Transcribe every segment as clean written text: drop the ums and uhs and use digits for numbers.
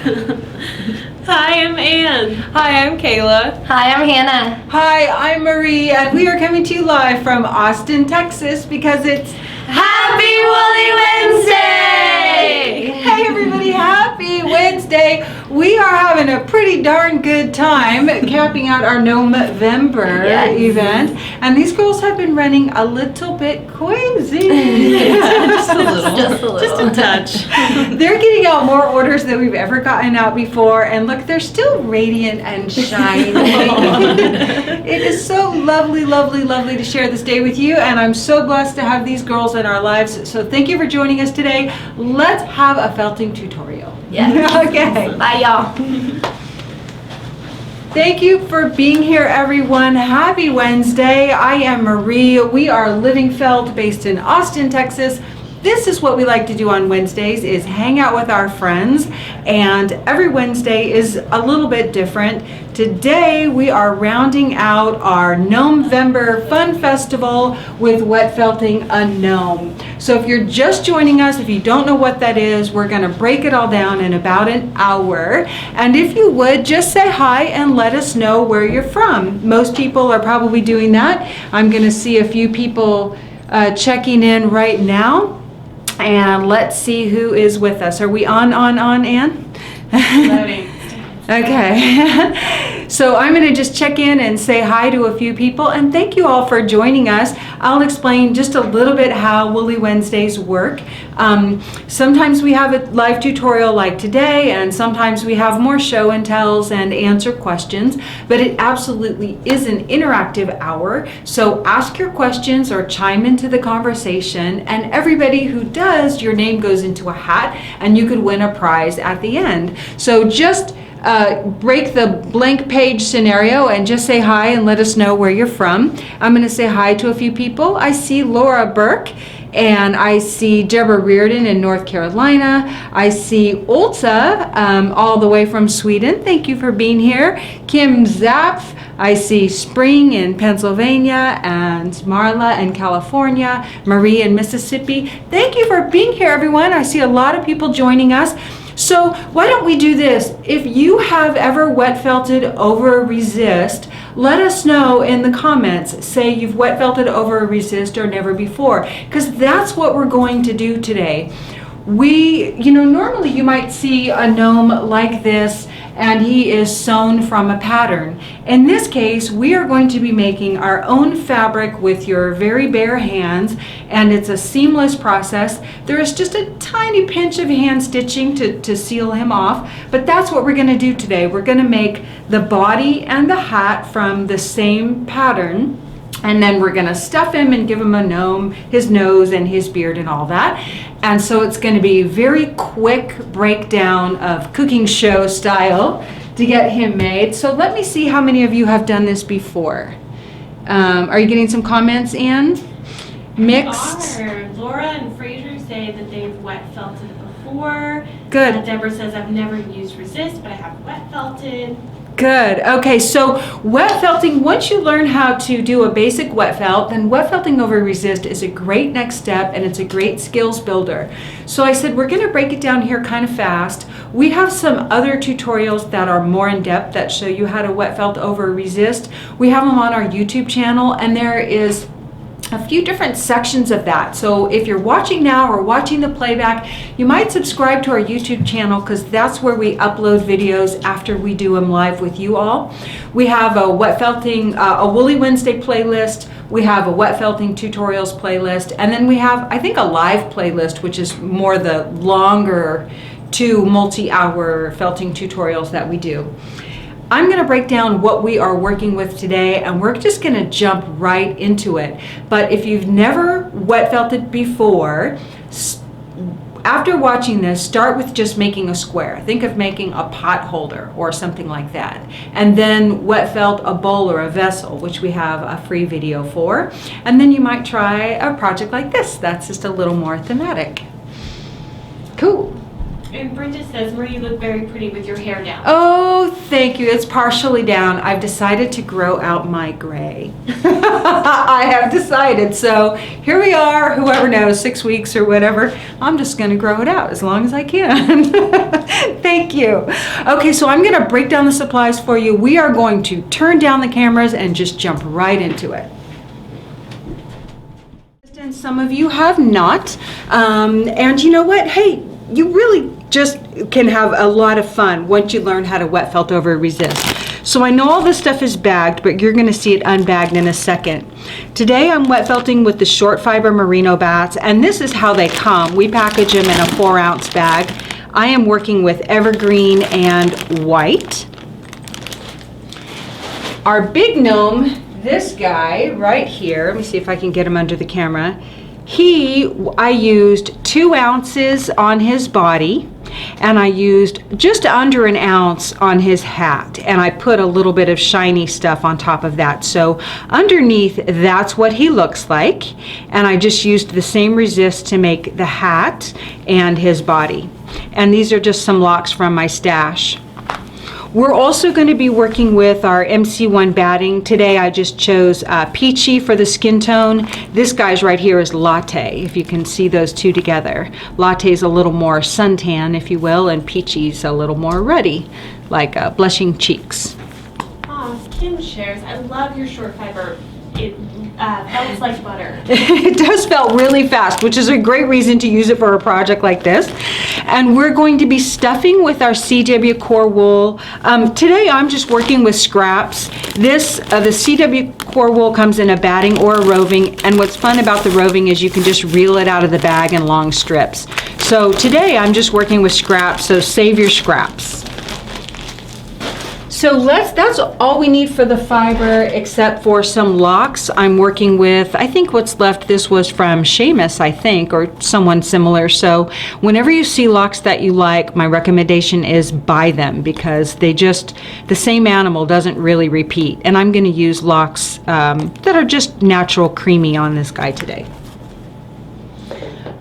Hi, I'm Ann. Hi, I'm Kayla. Hi, I'm Hannah. Hi, I'm Marie, and we are coming to you live from Austin, Texas, because it's Happy Woolly Wednesday! Hey everybody, happy Wednesday. We are having a pretty darn good time capping out our Gnome-vember event, and these girls have been running a little bit crazy. Just a little. Just a touch. They're getting out more orders than we've ever gotten out before, and look, they're still radiant and shining. It is so lovely, lovely, lovely to share this day with you, and I'm so blessed to have these girls in our lives. So thank you for joining us today. Let's have a felting tutorial. Yeah. Okay. Bye, y'all. Thank you for being here, everyone. Happy Wednesday. I am Marie. We are Living Felt based in Austin, Texas. This is what we like to do on Wednesdays, is hang out with our friends, and every Wednesday is a little bit different. Today we are rounding out our Gnome-vember Fun Festival with wet felting a gnome. So if you're just joining us, if you don't know what that is, we're going to break it all down in about an hour. And if you would, just say hi and let us know where you're from. Most people are probably doing that. I'm going to see a few people checking in right now. And let's see who is with us. Are we on, Ann? Loading. Okay. So I'm going to just check in and say hi to a few people, and thank you all for joining us. I'll explain just a little bit how Woolly Wednesdays work. Sometimes we have a live tutorial like today, and sometimes we have more show and tells and answer questions, but it absolutely is an interactive hour. So ask your questions or chime into the conversation, and everybody who does, your name goes into a hat and you could win a prize at the end. So just break the blank page scenario and just say hi and let us know where you're from. I'm going to say hi to a few people. I see Laura Burke, and I see Deborah Reardon in North Carolina. I see Ulta all the way from Sweden. Thank you for being here. Kim Zapf. I see Spring in Pennsylvania, and Marla in California, Marie in Mississippi. Thank you for being here, everyone. I see a lot of people joining us. So why don't we do this? If you have ever wet felted over resist, let us know in the comments. Say you've wet felted over a resist or never before, because that's what we're going to do today. Normally you might see a gnome like this, and he is sewn from a pattern. In this case, we are going to be making our own fabric with your very bare hands, and it's a seamless process. There is just a tiny pinch of hand stitching to seal him off, but that's what we're going to do today. We're going to make the body and the hat from the same pattern, and then we're going to stuff him and give him a gnome, his nose and his beard and all that. And so it's going to be a very quick breakdown of cooking show style to get him made. So let me see how many of you have done this before. Are you getting some comments, Ann? Mixed? Laura and Fraser say that they've wet felted before. Good. Deborah says, I've never used resist, but I have wet felted. Good. Okay, so wet felting, once you learn how to do a basic wet felt, then wet felting over resist is a great next step, and it's a great skills builder. So I said we're going to break it down here kind of fast. We have some other tutorials that are more in depth that show you how to wet felt over resist. We have them on our YouTube channel, and there is a few different sections of that. So if you're watching now or watching the playback, you might subscribe to our YouTube channel, because that's where we upload videos after we do them live with you all. We have a wet felting, a Woolly Wednesday playlist. We have a wet felting tutorials playlist, and then we have, I think, a live playlist, which is more the longer 2 multi-hour felting tutorials that we do. I'm going to break down what we are working with today, and we're just going to jump right into it. But if you've never wet felted before, after watching this, start with just making a square. Think of making a pot holder or something like that. And then wet felt a bowl or a vessel, which we have a free video for. And then you might try a project like this. That's just a little more thematic. Cool. And Brenda says, Marie, you look very pretty with your hair down. Oh, thank you. It's partially down. I've decided to grow out my gray. I have decided. So here we are, whoever knows, 6 weeks or whatever. I'm just going to grow it out as long as I can. Thank you. Okay, so I'm going to break down the supplies for you. We are going to turn down the cameras and just jump right into it. And some of you have not. And you know what? Hey, you really just can have a lot of fun once you learn how to wet felt over resist. So I know all this stuff is bagged, but you're going to see it unbagged in a second. Today I'm wet felting with the short fiber merino bats, and this is how they come. We package them in a 4-ounce bag. I am working with evergreen and white. Our big gnome, this guy right here, let me see if I can get him under the camera. I used 2 ounces on his body, and I used just under 1 ounce on his hat, and I put a little bit of shiny stuff on top of that. So underneath, that's what he looks like, and I just used the same resist to make the hat and his body. And these are just some locks from my stash. We're also going to be working with our MC1 batting. Today I just chose Peachy for the skin tone. This guy's right here is Latte, if you can see those two together. Latte's a little more suntan, if you will, and Peachy's a little more ruddy, like blushing cheeks. Oh, Kim shares, I love your short fiber. It melts like butter. It does melt really fast, which is a great reason to use it for a project like this. And we're going to be stuffing with our CW core wool. Today I'm just working with scraps. The CW core wool comes in a batting or a roving, and what's fun about the roving is you can just reel it out of the bag in long strips. So today I'm just working with scraps, so save your scraps. So that's all we need for the fiber, except for some locks. I'm working with, I think what's left, this was from Seamus, I think, or someone similar. So whenever you see locks that you like, my recommendation is buy them, because the same animal doesn't really repeat. And I'm gonna use locks that are just natural creamy on this guy today.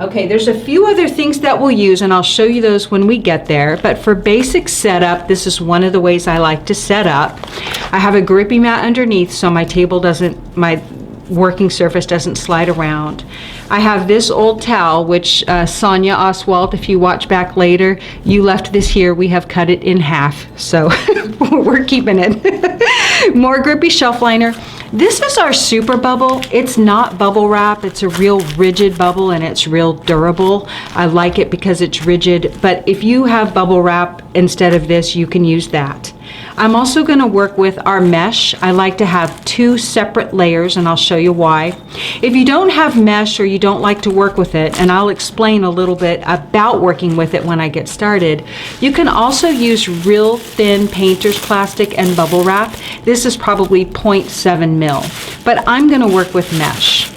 Okay, there's a few other things that we'll use, and I'll show you those when we get there. But for basic setup, this is one of the ways I like to set up. I have a grippy mat underneath so my working surface doesn't slide around. I have this old towel, which Sonia Oswald, if you watch back later, you left this here. We have cut it in half, so we're keeping it. More grippy shelf liner. This is our super bubble. It's not bubble wrap. It's a real rigid bubble, and it's real durable. I like it because it's rigid, but if you have bubble wrap instead of this, you can use that. I'm also going to work with our mesh. I like to have 2 separate layers, and I'll show you why. If you don't have mesh or you don't like to work with it, and I'll explain a little bit about working with it when I get started, you can also use real thin painter's plastic and bubble wrap. This is probably 0.7 mil, but I'm going to work with mesh.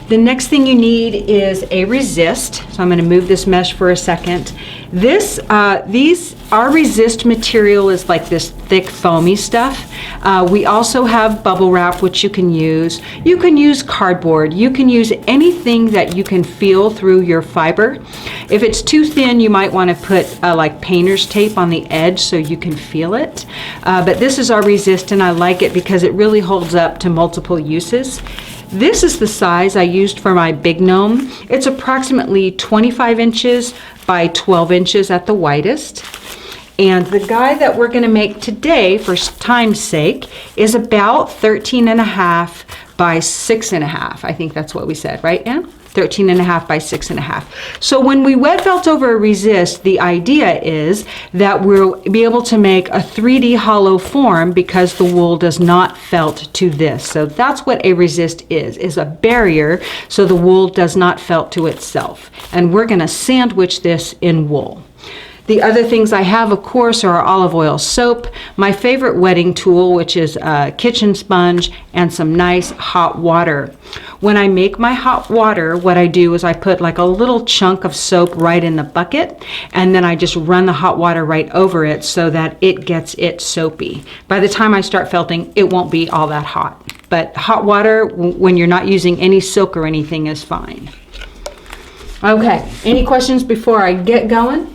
The next thing you need is a resist. So I'm going to move this mesh for a second. Our resist material is like this thick foamy stuff. We also have bubble wrap, which you can use. You can use cardboard. You can use anything that you can feel through your fiber. If it's too thin, you might want to put like painter's tape on the edge so you can feel it. But this is our resist, and I like it because it really holds up to multiple uses. This is the size I used for my big gnome. It's approximately 25 inches by 12 inches at the widest. And the guy that we're going to make today, for time's sake, is about 13.5 by 6.5. I think that's what we said, right, Anne? 13.5 by 6.5. So when we wet felt over a resist, the idea is that we'll be able to make a 3D hollow form because the wool does not felt to this. So that's what a resist is a barrier so the wool does not felt to itself. And we're going to sandwich this in wool. The other things I have, of course, are olive oil soap, my favorite wetting tool, which is a kitchen sponge, and some nice hot water. When I make my hot water, what I do is I put like a little chunk of soap right in the bucket, and then I just run the hot water right over it so that it gets it soapy. By the time I start felting, it won't be all that hot. But hot water, when you're not using any silk or anything, is fine. Okay, any questions before I get going?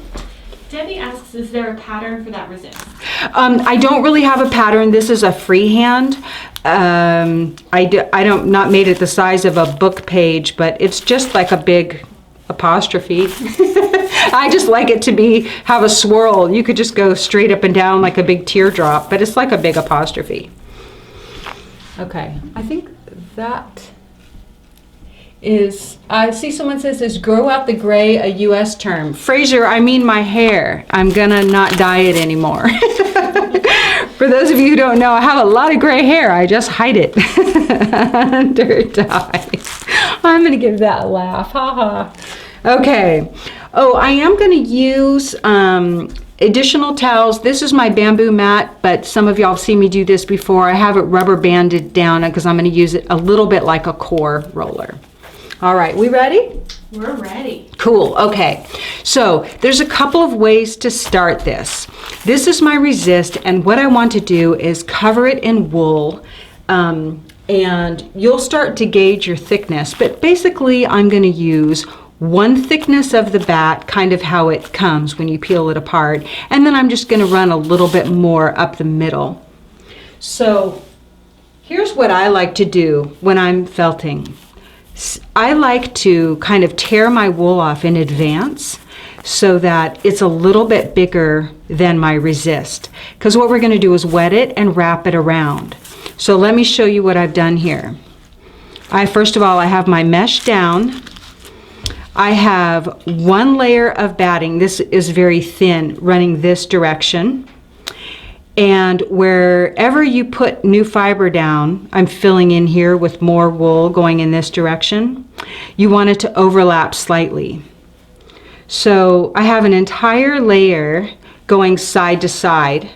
Debbie asks, is there a pattern for that resist? I don't really have a pattern. This is a freehand. I don't not made it the size of a book page, but it's just like a big apostrophe. I just like it to have a swirl. You could just go straight up and down like a big teardrop, but it's like a big apostrophe. Okay, I think that is, I see someone says, is grow out the gray a US term? Fraser, I mean my hair. I'm gonna not dye it anymore. For those of you who don't know, I have a lot of gray hair. I just hide it under dye. I'm gonna give that a laugh, haha. Okay, oh, I am gonna use additional towels. This is my bamboo mat, but some of y'all have seen me do this before. I have it rubber banded down because I'm gonna use it a little bit like a core roller. All right, we ready? We're ready. Cool, okay. So there's a couple of ways to start this. This is my resist, and what I want to do is cover it in wool, and you'll start to gauge your thickness, but basically I'm gonna use one thickness of the batt, kind of how it comes when you peel it apart, and then I'm just gonna run a little bit more up the middle. So here's what I like to do when I'm felting. I like to kind of tear my wool off in advance so that it's a little bit bigger than my resist. Because what we're going to do is wet it and wrap it around. So let me show you what I've done here. First of all, I have my mesh down. I have one layer of batting. This is very thin, running this direction. And wherever you put new fiber down, I'm filling in here with more wool going in this direction. You want it to overlap slightly. So I have an entire layer going side to side.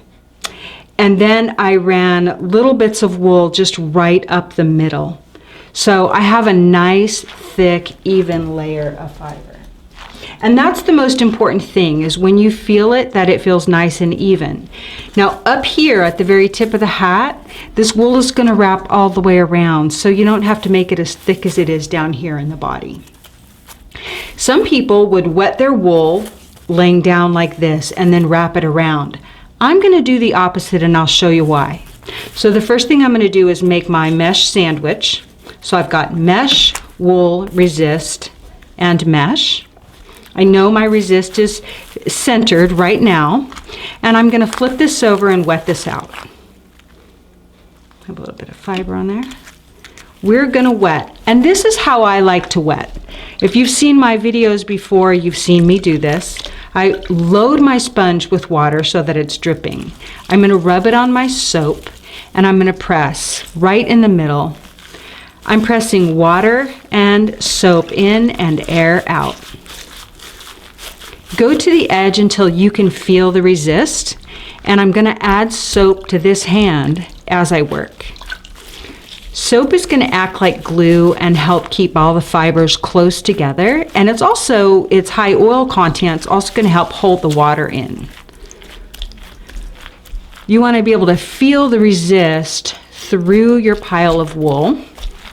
And then I ran little bits of wool just right up the middle. So I have a nice, thick, even layer of fiber. And that's the most important thing, is when you feel it, that it feels nice and even. Now up here at the very tip of the hat, this wool is going to wrap all the way around, so you don't have to make it as thick as it is down here in the body. Some people would wet their wool laying down like this and then wrap it around. I'm going to do the opposite, and I'll show you why. So the first thing I'm going to do is make my mesh sandwich. So I've got mesh, wool, resist, and mesh. I know my resist is centered right now, and I'm going to flip this over and wet this out. Have a little bit of fiber on there. We're going to wet, and this is how I like to wet. If you've seen my videos before, you've seen me do this. I load my sponge with water so that it's dripping. I'm going to rub it on my soap, and I'm going to press right in the middle. I'm pressing water and soap in and air out. Go to the edge until you can feel the resist, and I'm going to add soap to this hand as I work. Soap is going to act like glue and help keep all the fibers close together, and its high oil content is also going to help hold the water in. You want to be able to feel the resist through your pile of wool,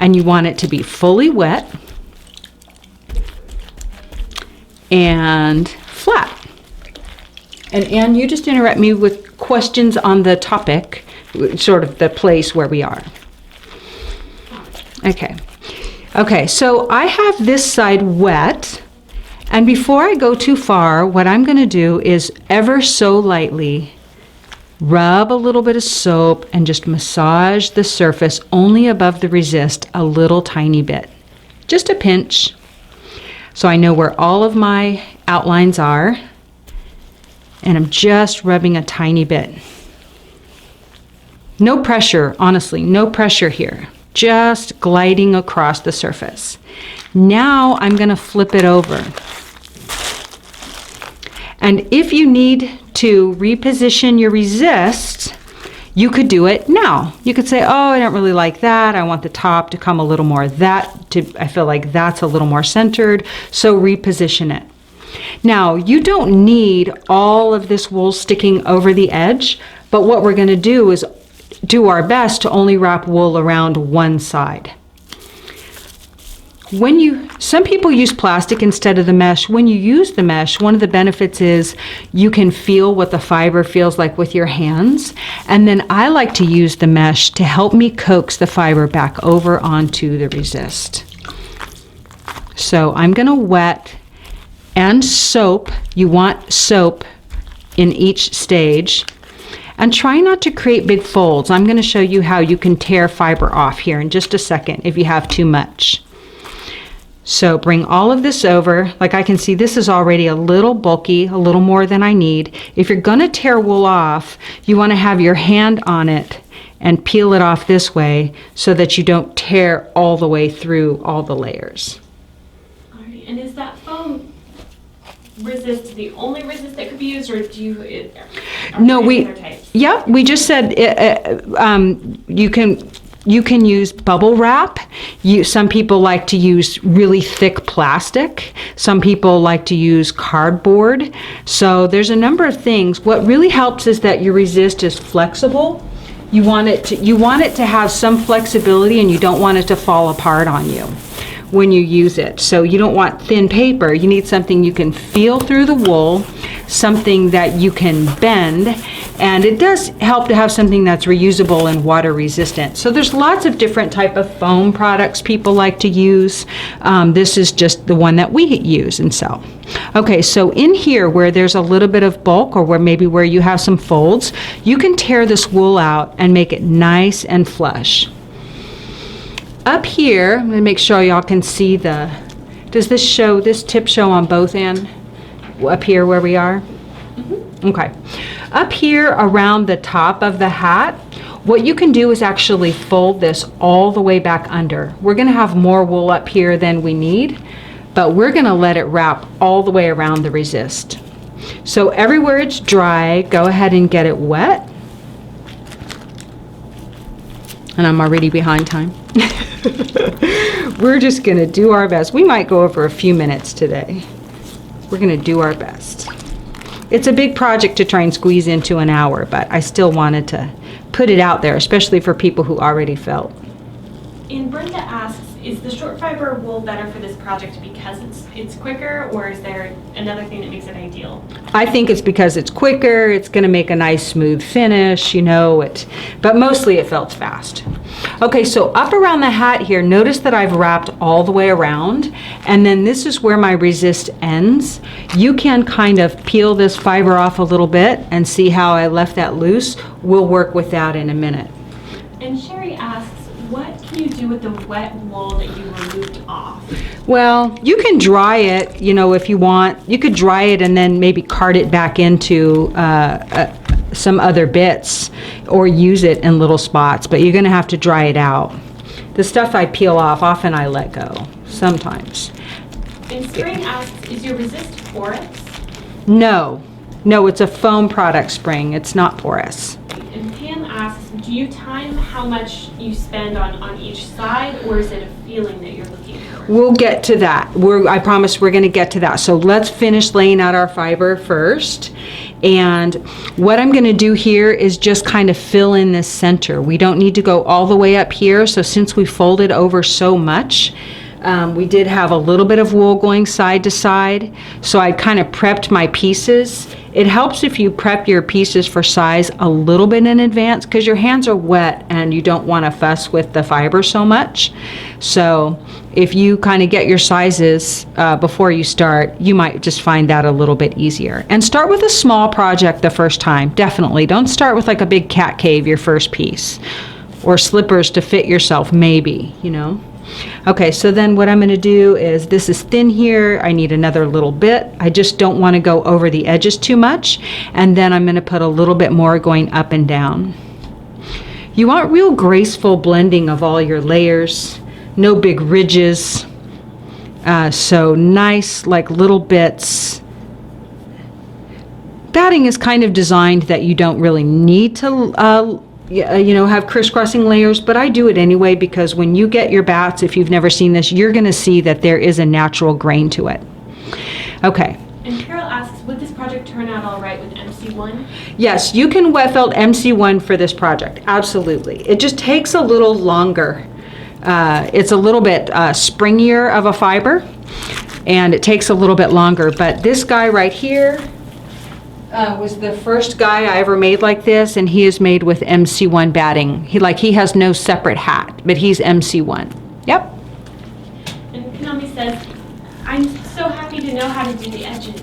and you want it to be fully wet and flat. And Anne, you just interrupt me with questions on the topic, sort of the place where we are. Okay, so I have this side wet, and before I go too far, what I'm going to do is ever so lightly rub a little bit of soap and just massage the surface only above the resist a little tiny bit, just a pinch. So I know where all of my outlines are, and I'm just rubbing a tiny bit. No pressure, honestly, no pressure here. Just gliding across the surface. Now I'm going to flip it over. And if you need to reposition your resist, you could do it now. You could say, oh, I don't really like that. I want the top to come a little more I feel like that's a little more centered, so reposition it. Now, you don't need all of this wool sticking over the edge, but what we're going to do is do our best to only wrap wool around one side. some people use plastic instead of the mesh. When you use the mesh, one of the benefits is you can feel what the fiber feels like with your hands. And then I like to use the mesh to help me coax the fiber back over onto the resist. So I'm going to wet and soap. You want soap in each stage. And try not to create big folds. I'm going to show you how you can tear fiber off here in just a second if you have too much. So bring all of this over. Like I can see this is already a little bulky, a little more than I need. If you're going to tear wool off, you want to have your hand on it and peel it off this way so that you don't tear all the way through all the layers. Alrighty, and is that foam resist the only resist that could be used, or do you? No, we just said you can use bubble wrap. Some people like to use really thick plastic. Some people like to use cardboard. So there's a number of things. What really helps is that your resist is flexible. You want it to have some flexibility, and you don't want it to fall apart on you when you use it. So you don't want thin paper. You need something you can feel through the wool, something that you can bend, and it does help to have something that's reusable and water resistant. So there's lots of different type of foam products people like to use. This is just the one that we use and sell. Okay, so in here where there's a little bit of bulk, or where you have some folds, you can tear this wool out and make it nice and flush. Up here, I'm going to make sure y'all can see does this tip show on both ends? Up here where we are? Mm-hmm. Okay. Up here around the top of the hat, what you can do is actually fold this all the way back under. We're going to have more wool up here than we need, but we're going to let it wrap all the way around the resist. So everywhere it's dry, go ahead and get it wet. And I'm already behind time. We're just going to do our best. We might go over a few minutes today. We're going to do our best. It's a big project to try and squeeze into an hour, but I still wanted to put it out there, especially for people who already felt. And Brenda asks, is the short fiber wool better for this project because it's quicker, or is there another thing that makes it ideal? I think it's because it's quicker. It's going to make a nice smooth finish, but mostly it felts fast. Okay, so up around the hat here, notice that I've wrapped all the way around, and then this is where my resist ends. You can kind of peel this fiber off a little bit and see how I left that loose. We'll work with that in a minute. And Sherry asks, what can you do with the wet wool that you removed off? Well, you can dry it, if you want. You could dry it and then maybe cart it back into some other bits or use it in little spots, but you're going to have to dry it out. The stuff I peel off, often I let go, sometimes. And Spring asks, is your resist porous? No, it's a foam product, Spring. It's not porous. And Pam asks, do you time how much you spend on each side, or is it a feeling that you're looking for? We'll get to that. I promise we're going to get to that. So let's finish laying out our fiber first. And what I'm going to do here is just kind of fill in this center. We don't need to go all the way up here. So since we folded over so much, we did have a little bit of wool going side to side. So I kind of prepped my pieces. It helps if you prep your pieces for size a little bit in advance because your hands are wet and you don't want to fuss with the fiber so much. So if you kind of get your sizes before you start, you might just find that a little bit easier. And start with a small project the first time, definitely. Don't start with like a big cat cave your first piece, or slippers to fit yourself maybe, Okay, so then what I'm going to do is, this is thin here. I need another little bit. I just don't want to go over the edges too much. And then I'm going to put a little bit more going up and down. You want real graceful blending of all your layers. No big ridges. So nice, like little bits. Batting is kind of designed that you don't really need to have crisscrossing layers, but I do it anyway because when you get your bats, if you've never seen this, you're going to see that there is a natural grain to it. Okay. And Carol asks, would this project turn out all right with MC1? Yes, you can wet felt MC1 for this project. Absolutely. It just takes a little longer it's a little bit springier of a fiber, and it takes a little bit longer. But this guy right here was the first guy I ever made like this, and he is made with MC1 batting. He has no separate hat, but he's MC1. Yep. And Gnome says, I'm so happy to know how to do the edges.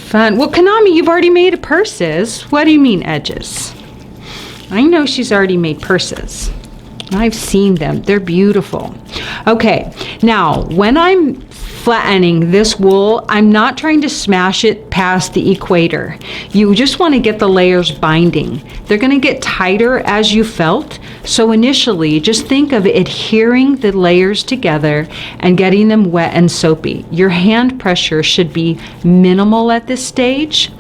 Fun. Well, Konami, you've already made purses. What do you mean edges? I know she's already made purses. I've seen them. They're beautiful. Okay, now when I'm flattening this wool, I'm not trying to smash it past the equator. You just want to get the layers binding. They're going to get tighter as you felt. So initially, just think of adhering the layers together and getting them wet and soapy. Your hand pressure should be minimal at this stage.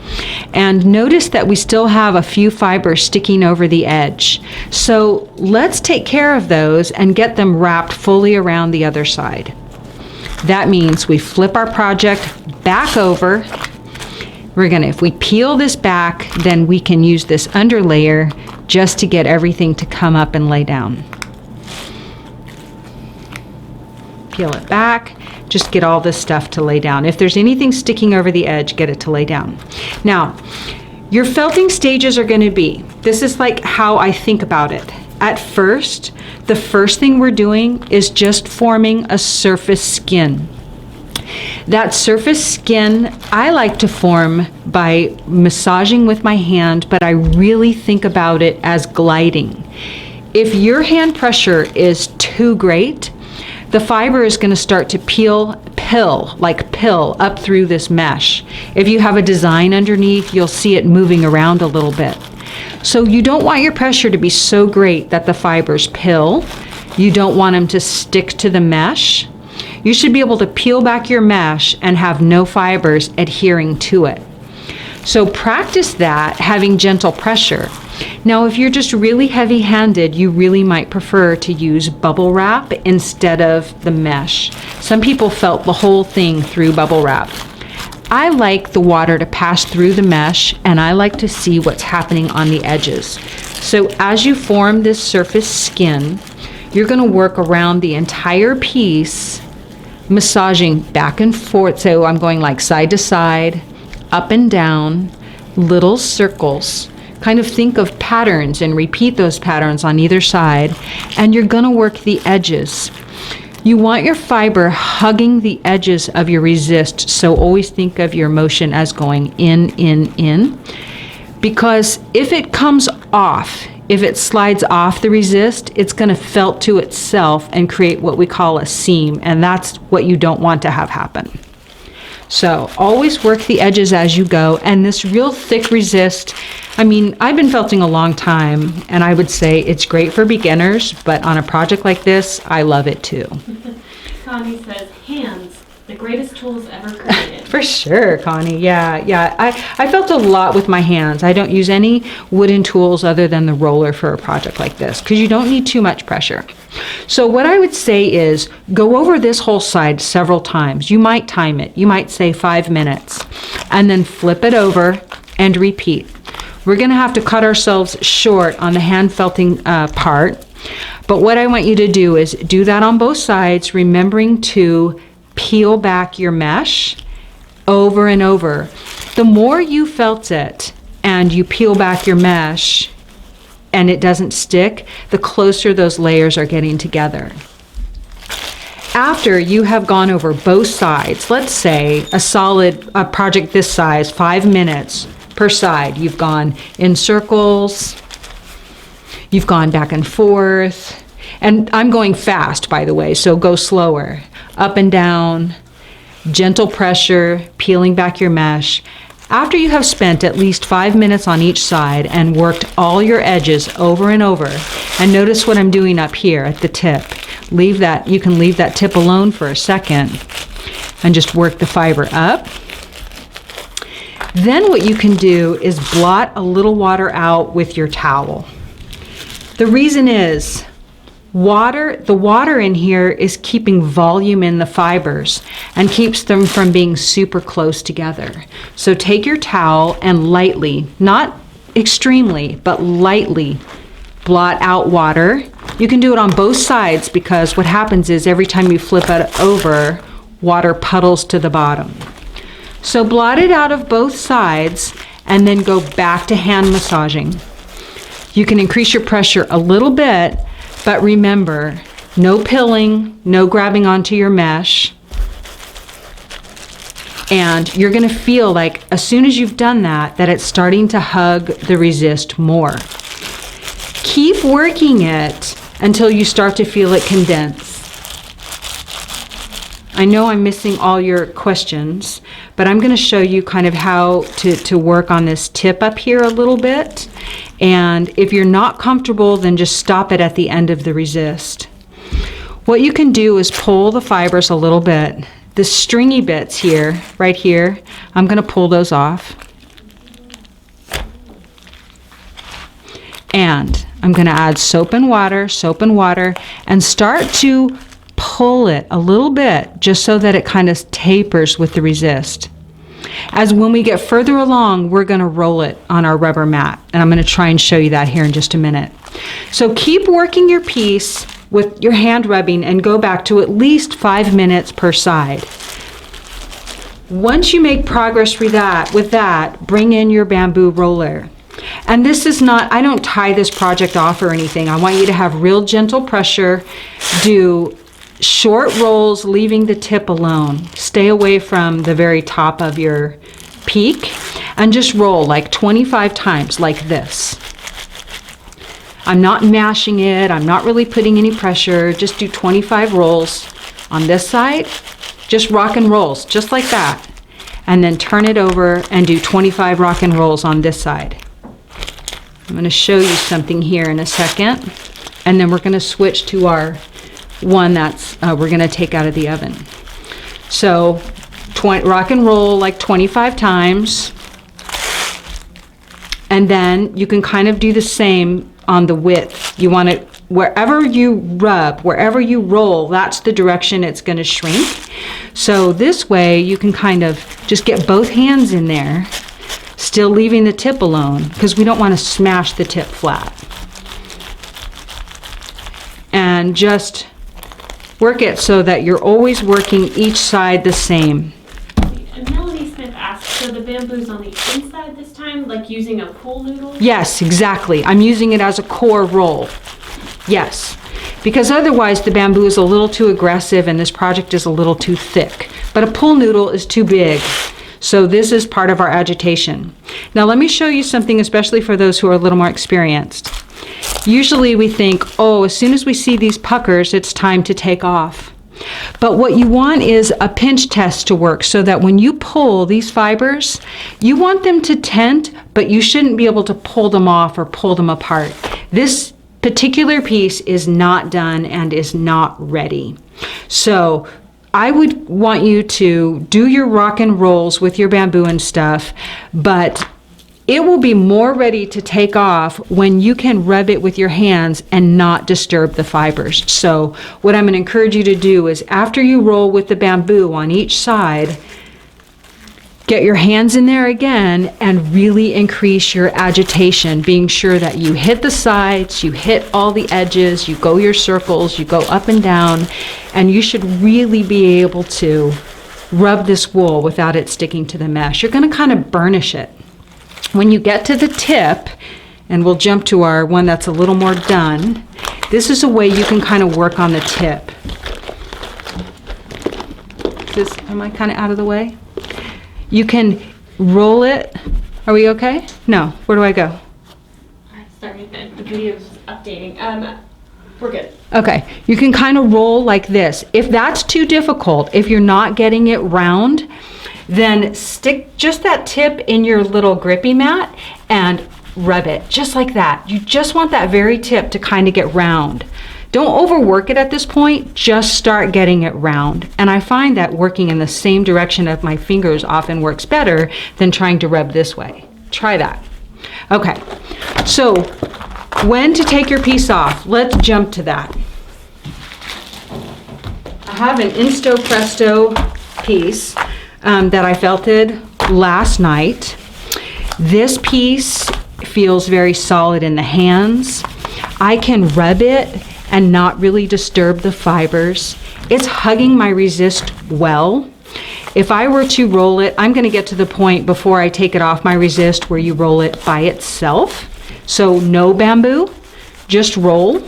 And notice that we still have a few fibers sticking over the edge. So let's take care of those and get them wrapped fully around the other side. That means we flip our project back over. If we peel this back, then we can use this underlayer just to get everything to come up and lay down. Peel it back, just get all this stuff to lay down. If there's anything sticking over the edge, get it to lay down. Now, your felting stages are going to be, this is like how I think about it. At first, the first thing we're doing is just forming a surface skin. That surface skin, I like to form by massaging with my hand, but I really think about it as gliding. If your hand pressure is too great, the fiber is going to start to pill up through this mesh. If you have a design underneath, you'll see it moving around a little bit. So you don't want your pressure to be so great that the fibers pill. You don't want them to stick to the mesh. You should be able to peel back your mesh and have no fibers adhering to it. So practice that, having gentle pressure. Now, if you're just really heavy-handed, you really might prefer to use bubble wrap instead of the mesh. Some people felt the whole thing through bubble wrap. I like the water to pass through the mesh, and I like to see what's happening on the edges. So as you form this surface skin, you're going to work around the entire piece, massaging back and forth. So I'm going like side to side, up and down, little circles. Kind of think of patterns and repeat those patterns on either side, and you're going to work the edges. You want your fiber hugging the edges of your resist, so always think of your motion as going in. Because if it comes off, if it slides off the resist, it's going to felt to itself and create what we call a seam, and that's what you don't want to have happen. So always work the edges as you go, and this real thick resist, I've been felting a long time, and I would say it's great for beginners, but on a project like this, I love it too. Connie says, hands, the greatest tools ever created. For sure, Connie. Yeah. I felt a lot with my hands. I don't use any wooden tools other than the roller for a project like this, because you don't need too much pressure. So what I would say is go over this whole side several times. You might time it. You might say 5 minutes, and then flip it over and repeat. We're going to have to cut ourselves short on the hand felting part, but what I want you to do is do that on both sides, remembering to peel back your mesh over and over. The more you felt it and you peel back your mesh and it doesn't stick, the closer those layers are getting together. After you have gone over both sides, let's say a project this size, 5 minutes per side, you've gone in circles, you've gone back and forth, and I'm going fast, by the way, so go slower. Up and down, gentle pressure, peeling back your mesh. After you have spent at least 5 minutes on each side and worked all your edges over and over, and notice what I'm doing up here at the tip. You can leave that tip alone for a second and just work the fiber up. Then what you can do is blot a little water out with your towel. The reason is the water in here is keeping volume in the fibers and keeps them from being super close together. So take your towel and lightly, not extremely, but lightly blot out water You can do it on both sides because what happens is every time you flip it over, water puddles to the bottom. So blot it out of both sides and then go back to hand massaging. You can increase your pressure a little bit, but remember, no pilling, no grabbing onto your mesh. And you're gonna feel like as soon as you've done that it's starting to hug the resist more. Keep working it until you start to feel it condense. I know I'm missing all your questions, but I'm gonna show you kind of how to work on this tip up here a little bit. And if you're not comfortable, then just stop it at the end of the resist. What you can do is pull the fibers a little bit. The stringy bits here, right here, I'm gonna pull those off. And I'm gonna add soap and water, and start to pull it a little bit just so that it kind of tapers with the resist. As when we get further along, we're gonna roll it on our rubber mat, and I'm gonna try and show you that here in just a minute. So keep working your piece with your hand rubbing and go back to at least 5 minutes per side. Once you make progress with that, bring in your bamboo roller. And this is not, I don't tie this project off or anything. I want you to have real gentle pressure. Do short rolls, leaving the tip alone. Stay away from the very top of your peak and just roll like 25 times like this. I'm not mashing it. I'm not really putting any pressure. Just do 25 rolls on this side. Just rock and rolls, just like that. And then turn it over and do 25 rock and rolls on this side. I'm going to show you something here in a second. And then we're going to switch to our one that's we're going to take out of the oven. So rock and roll like 25 times. And then you can kind of do the same on the width. You want it wherever you rub, wherever you roll, that's the direction it's going to shrink. So this way you can kind of just get both hands in there, still leaving the tip alone because we don't want to smash the tip flat. And just work it so that you're always working each side the same. And Melanie Smith asked, so the bamboo's on the inside this time, like using a pool noodle? Yes, exactly. I'm using it as a core roll. Yes, because otherwise the bamboo is a little too aggressive and this project is a little too thick. But a pool noodle is too big. So this is part of our agitation. Now let me show you something, especially for those who are a little more experienced. Usually we think, oh, as soon as we see these puckers, it's time to take off. But what you want is a pinch test to work so that when you pull these fibers, you want them to tent, but you shouldn't be able to pull them off or pull them apart. This particular piece is not done and is not ready. So I would want you to do your rock and rolls with your bamboo and stuff, but it will be more ready to take off when you can rub it with your hands and not disturb the fibers. So what I'm going to encourage you to do is after you roll with the bamboo on each side, get your hands in there again and really increase your agitation, being sure that you hit the sides, you hit all the edges, you go your circles, you go up and down, and you should really be able to rub this wool without it sticking to the mesh. You're going to kind of burnish it. When you get to the tip, and we'll jump to our one that's a little more done, this is a way you can kind of work on the tip. Am I kind of out of the way? You can roll it. Are we okay? No. Where do I go? Sorry, the video's updating. We're good. Okay. You can kind of roll like this. If that's too difficult, if you're not getting it round, then stick just that tip in your little grippy mat and rub it just like that. You just want that very tip to kind of get round. Don't overwork it at this point, just start getting it round. And I find that working in the same direction of my fingers often works better than trying to rub this way. Try that. Okay, so when to take your piece off, let's jump to that. I have an Insto Presto piece that I felted last night. This piece feels very solid in the hands. I can rub it and not really disturb the fibers. It's hugging my resist well. If I were to roll it, I'm going to get to the point before I take it off my resist where you roll it by itself. So no bamboo, just roll.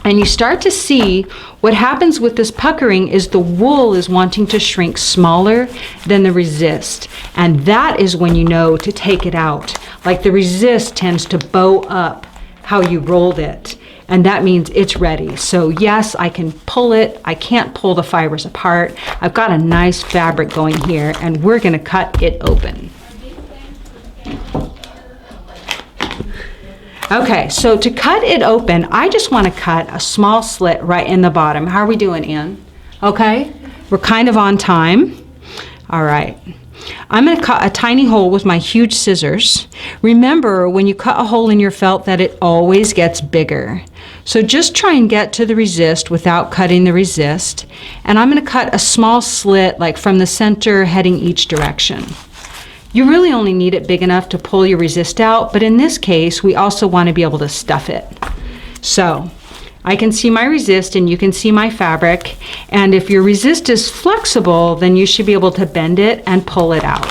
And you start to see what happens with this puckering is the wool is wanting to shrink smaller than the resist. And that is when you know to take it out. Like the resist tends to bow up how you rolled it. And that means it's ready. So yes, I can pull it. I can't pull the fibers apart. I've got a nice fabric going here, and we're gonna cut it open. Okay, so to cut it open, I just want to cut a small slit right in the bottom. How are we doing, Ann? Okay, we're kind of on time. All right. I'm going to cut a tiny hole with my huge scissors. Remember, when you cut a hole in your felt that it always gets bigger. So just try and get to the resist without cutting the resist. And I'm going to cut a small slit like from the center heading each direction. You really only need it big enough to pull your resist out, but in this case, we also want to be able to stuff it. So I can see my resist and you can see my fabric. And if your resist is flexible, then you should be able to bend it and pull it out.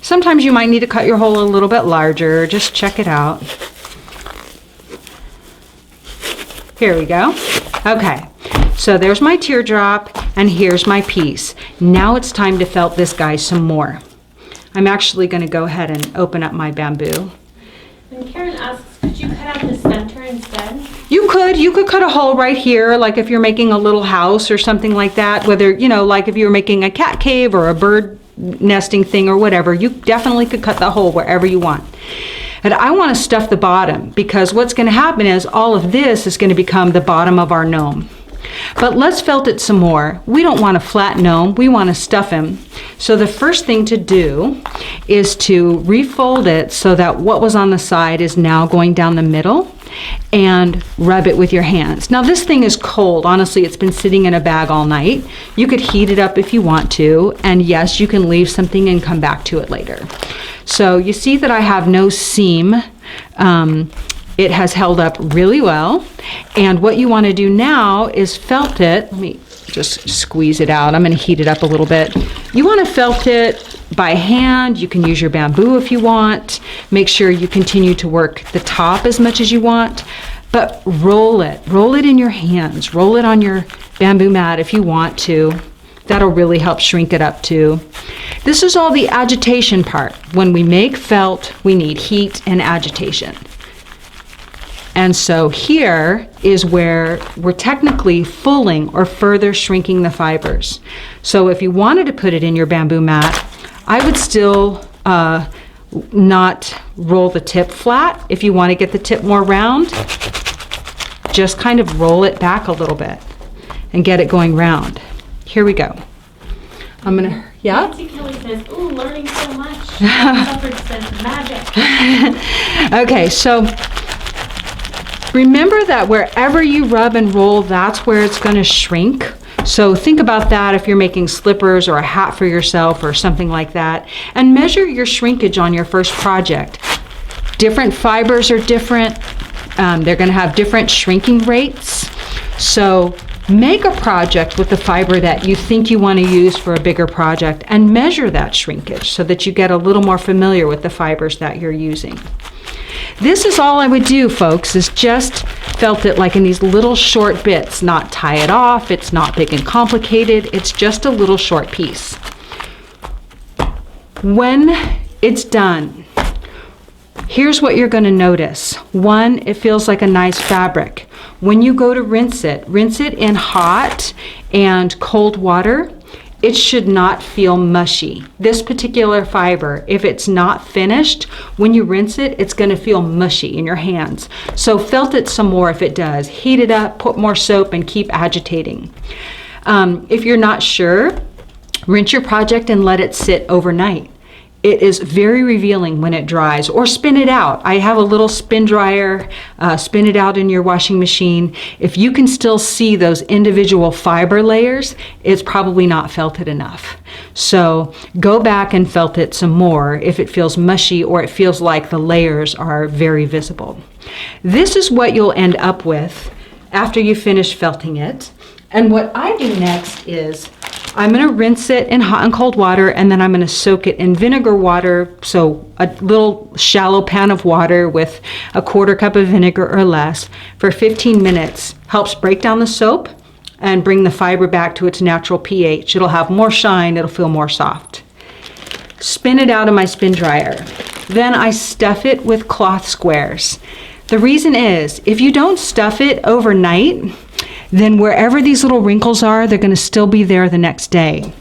Sometimes you might need to cut your hole a little bit larger. Just check it out. Here we go. Okay, so there's my teardrop and here's my piece. Now it's time to felt this guy some more. I'm actually going to go ahead and open up my bamboo. And Karen asks, could you cut out the center instead? You could cut a hole right here, like if you're making a little house or something like that, whether, you know, like if you were making a cat cave or a bird nesting thing or whatever, you definitely could cut the hole wherever you want. And I want to stuff the bottom because what's going to happen is all of this is going to become the bottom of our gnome. But let's felt it some more. We don't want a flat gnome, we want to stuff him. So the first thing to do is to refold it so that what was on the side is now going down the middle, and rub it with your hands. Now this thing is cold. Honestly, it's been sitting in a bag all night. You could heat it up if you want to, and yes, you can leave something and come back to it later. So you see that I have no seam. It has held up really well. And what you want to do now is felt it. Let me just squeeze it out. I'm going to heat it up a little bit. You want to felt it by hand. You can use your bamboo if you want. Make sure you continue to work the top as much as you want, but roll it. Roll it in your hands. Roll it on your bamboo mat if you want to. That'll really help shrink it up too. This is all the agitation part. When we make felt, we need heat and agitation. And so here is where we're technically fulling or further shrinking the fibers. So if you wanted to put it in your bamboo mat, I would still not roll the tip flat. If you want to get the tip more round, just kind of roll it back a little bit and get it going round. Here we go. I'm gonna, yeah? Nancy Kelly says, ooh, learning so much. Shepherd says magic. Okay, so remember that wherever you rub and roll, that's where it's going to shrink. So think about that if you're making slippers or a hat for yourself or something like that. And measure your shrinkage on your first project. Different fibers are different. They're going to have different shrinking rates. So make a project with the fiber that you think you want to use for a bigger project and measure that shrinkage so that you get a little more familiar with the fibers that you're using. This is all I would do, folks, is just felt it like in these little short bits, not tie it off. It's not big and complicated. It's just a little short piece. When it's done, here's what you're going to notice. One, it feels like a nice fabric. When you go to rinse it in hot and cold water. It should not feel mushy. This particular fiber, if it's not finished, when you rinse it, it's going to feel mushy in your hands. So felt it some more if it does. Heat it up, put more soap, and keep agitating. If you're not sure, rinse your project and let it sit overnight. it is very revealing when it dries. Or spin it out. I have a little spin dryer. Spin it out in your washing machine. If you can still see those individual fiber layers, it's probably not felted enough. So go back and felt it some more if it feels mushy or it feels like the layers are very visible. This is what you'll end up with after you finish felting it. And what I do next is I'm going to rinse it in hot and cold water, and then I'm going to soak it in vinegar water. So a little shallow pan of water with a 1/4 cup of vinegar or less for 15 minutes. Helps break down the soap and bring the fiber back to its natural pH. It'll have more shine. It'll feel more soft. Spin it out of my spin dryer. Then I stuff it with cloth squares. The reason is, if you don't stuff it overnight, then wherever these little wrinkles are, they're going to still be there the next day.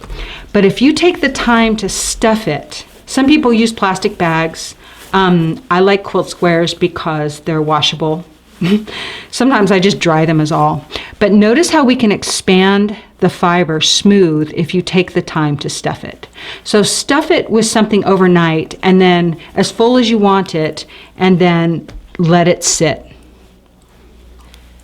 But if you take the time to stuff it, some people use plastic bags. I like quilt squares because they're washable. Sometimes I just dry them as all. But notice how we can expand the fiber smooth if you take the time to stuff it. So stuff it with something overnight, and then as full as you want it, and then let it sit.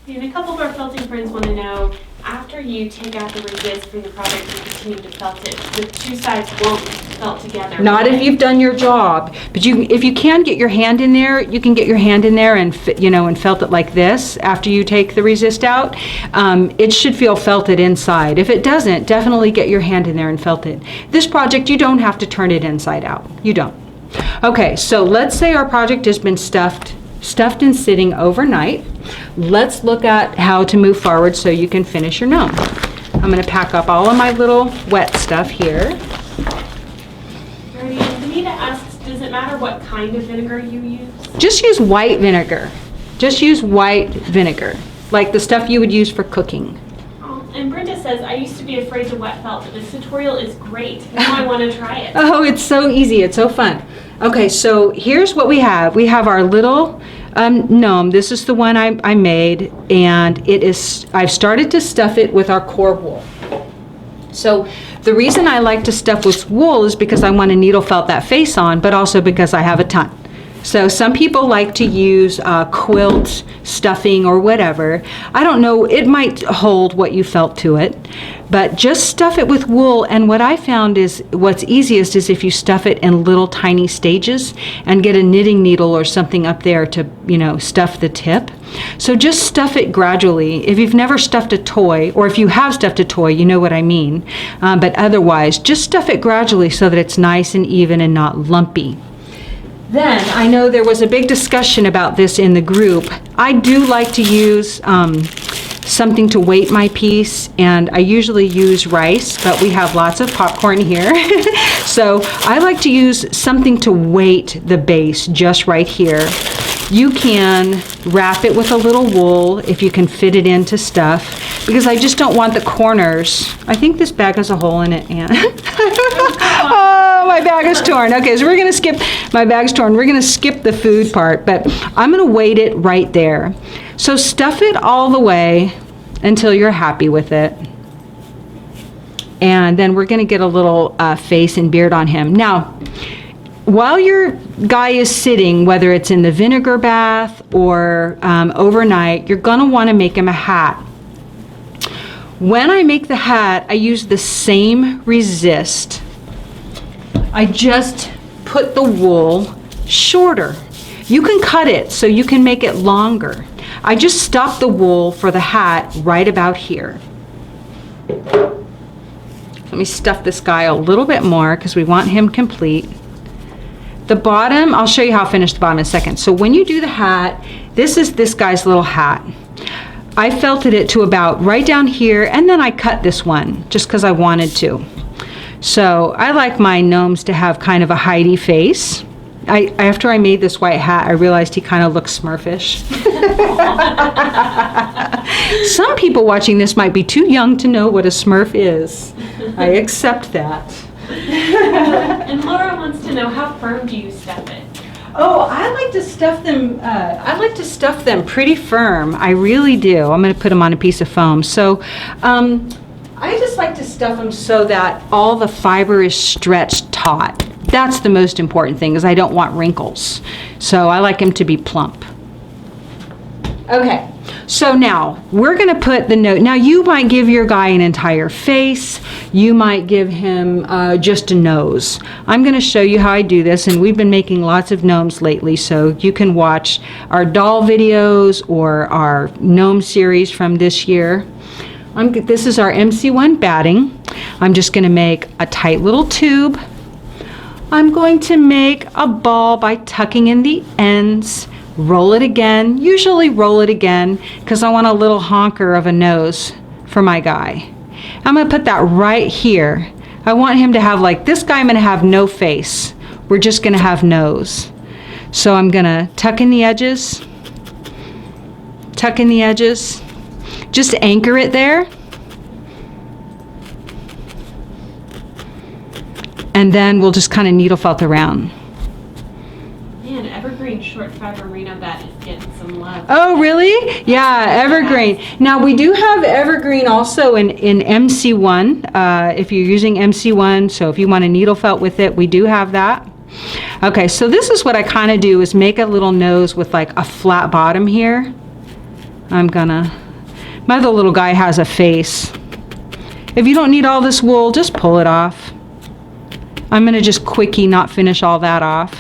And a couple of our felting friends want to know, after you take out the resist from the project and continue to felt it, the two sides won't felt together. Not if you've done your job, but if you can get your hand in there, you can get your hand in there and and felt it like this after you take the resist out. It should feel felted inside. If it doesn't, definitely get your hand in there and felt it. This project, you don't have to turn it inside out. You don't. Okay, so let's say our project has been stuffed and sitting overnight. Let's look at how to move forward so you can finish your gnome. I'm going to pack up all of my little wet stuff here. Anita asks, does it matter what kind of vinegar you use? Just use white vinegar. Just use white vinegar, like the stuff you would use for cooking. Oh, and Brenda says, I used to be afraid to wet felt, but this tutorial is great. Now I want to try it. Oh, it's so easy. It's so fun. Okay, so here's what we have. We have our little gnome. This is the one I made, and I've started to stuff it with our core wool. So the reason I like to stuff with wool is because I want to needle felt that face on, but also because I have a ton. So some people like to use quilt stuffing or whatever. I don't know, it might hold what you felt to it, but just stuff it with wool. And what I found is what's easiest is if you stuff it in little tiny stages and get a knitting needle or something up there to, stuff the tip. So just stuff it gradually. If you've never stuffed a toy, or if you have stuffed a toy, you know what I mean. But otherwise, just stuff it gradually so that it's nice and even and not lumpy. Then, I know there was a big discussion about this in the group. I do like to use something to weight my piece, and I usually use rice, but we have lots of popcorn here. So I like to use something to weight the base just right here. You can wrap it with a little wool if you can fit it into stuff, because I just don't want the corners. I think this bag has a hole in it, Anna. Oh, my bag is torn. Okay, so we're going to skip, my bag's torn. We're going to skip the food part, but I'm going to weight it right there. So stuff it all the way until you're happy with it. And then we're going to get a little face and beard on him. Now, while your guy is sitting, whether it's in the vinegar bath or overnight, you're going to want to make him a hat. When I make the hat, I use the same resist. I just put the wool shorter. You can cut it so you can make it longer. I just stop the wool for the hat right about here. Let me stuff this guy a little bit more because we want him complete. The bottom, I'll show you how I finish the bottom in a second. So when you do the hat, this is this guy's little hat. I felted it to about right down here, and then I cut this one just because I wanted to. So I like my gnomes to have kind of a Heidi face. After I made this white hat, I realized he kind of looks Smurfish. Some people watching this might be too young to know what a Smurf is. I accept that. And Laura wants to know, how firm do you stuff it? Oh, I like to stuff them. I like to stuff them pretty firm. I really do. I'm going to put them on a piece of foam. So, I just like to stuff them so that all the fiber is stretched taut. That's the most important thing, is I don't want wrinkles. So I like him to be plump. Okay, so now we're gonna put the nose. Now you might give your guy an entire face. You might give him just a nose. I'm gonna show you how I do this, and we've been making lots of gnomes lately, so you can watch our doll videos or our gnome series from this year. This is our MC1 batting. I'm just gonna make a tight little tube. I'm going to make a ball by tucking in the ends. Roll it again, usually roll it again, because I want a little honker of a nose for my guy. I'm gonna put that right here. I want him to have, like, this guy I'm gonna have no face. We're just gonna have nose. So I'm gonna tuck in the edges, tuck in the edges, just anchor it there. And then we'll just kind of needle felt around. Man, Evergreen short fiber Merino Batt is getting some love. Oh, really? Yeah, Evergreen. Now, we do have Evergreen also in MC1, if you're using MC1, so if you want to needle felt with it, we do have that. Okay, so this is what I kind of do, is make a little nose with like a flat bottom here. My other little guy has a face. If you don't need all this wool, just pull it off. I'm going to just quickie not finish all that off.